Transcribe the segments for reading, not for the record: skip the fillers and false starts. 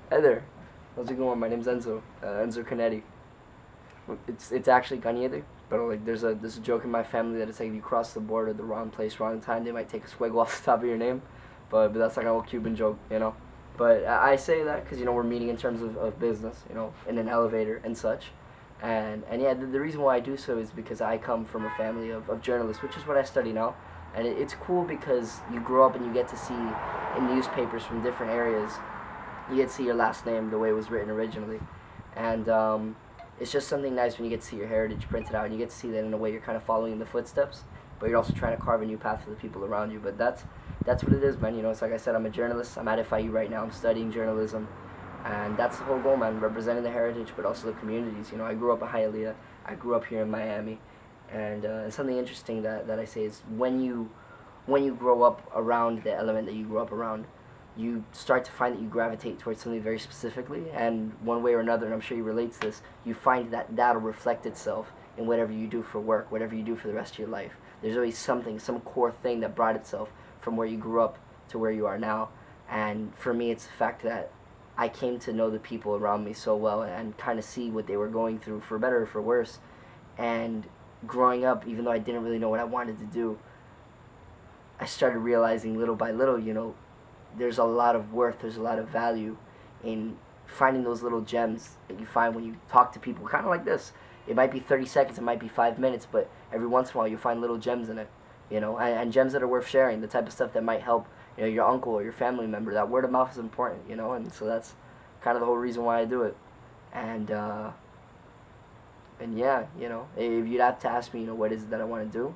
Hey there, how's it going? My name's Enzo, Enzo Canete. It's actually Canete, but like there's a joke in my family that it's like if you cross the border the wrong place, wrong time, they might take a swig off the top of your name, but that's like an old Cuban joke, you know. But I say that because we're meeting in terms of business, in an elevator and such, and yeah, the reason why I do so is because I come from a family of journalists, which is what I study now, and it's cool because you grow up and you get to see in newspapers from different areas, you get to see your last name the way it was written originally, and it's just something nice when you get to see your heritage printed out and you get to see that in a way you're kind of following in the footsteps, but you're also trying to carve a new path for the people around you. But that's what it is, man. It's like I said, I'm a journalist. I'm at FIU right now. I'm studying journalism, and that's the whole goal, man. Representing the heritage, but also the communities. I grew up in Hialeah. I grew up here in Miami, and something interesting that I say is when you grow up around the element that you grew up around, you start to find that you gravitate towards something very specifically, and one way or another, and I'm sure you relate to this, you find that that'll reflect itself in whatever you do for work, whatever you do for the rest of your life. There's always something, some core thing that brought itself from where you grew up to where you are now. And for me, it's the fact that I came to know the people around me so well and kind of see what they were going through, for better or for worse. And growing up, even though I didn't really know what I wanted to do, I started realizing little by little, there's a lot of worth, there's a lot of value in finding those little gems that you find when you talk to people, kind of like this. It might be 30 seconds, it might be 5 minutes, but every once in a while you find little gems in it, and gems that are worth sharing, the type of stuff that might help, your uncle or your family member. That word of mouth is important, and so that's kind of the whole reason why I do it. And yeah, if you'd have to ask me, what is it that I want to do,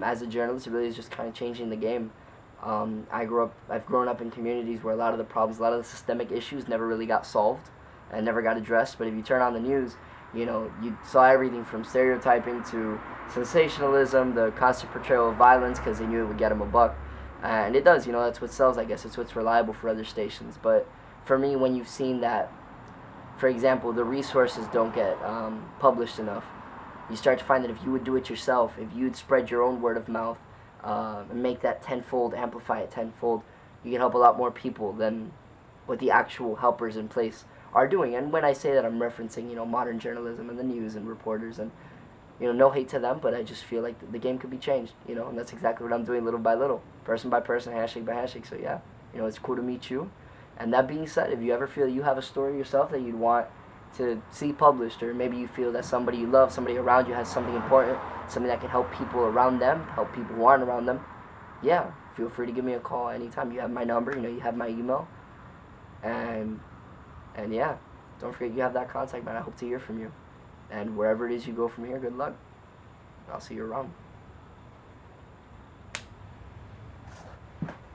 as a journalist, it really is just kind of changing the game. I've grown up in communities where a lot of the problems, a lot of the systemic issues never really got solved and never got addressed. But if you turn on the news, you saw everything from stereotyping to sensationalism, the constant portrayal of violence because they knew it would get them a buck. And it does, that's what sells, I guess. It's what's reliable for other stations. But for me, when you've seen that, for example, the resources don't get published enough, you start to find that if you would do it yourself, if you'd spread your own word of mouth, and make that tenfold, amplify it tenfold, you can help a lot more people than what the actual helpers in place are doing. And when I say that, I'm referencing, modern journalism and the news and reporters, and, no hate to them, but I just feel like the game could be changed, and that's exactly what I'm doing little by little, person by person, handshake by handshake. So yeah, it's cool to meet you. And that being said, if you ever feel you have a story yourself that you'd want to see published, or maybe you feel that somebody you love, somebody around you has something important, something that can help people around them, help people who aren't around them, yeah, feel free to give me a call anytime. You have my number, you have my email, and yeah, don't forget you have that contact, man. I hope to hear from you, and wherever it is you go from here, good luck. I'll see you around.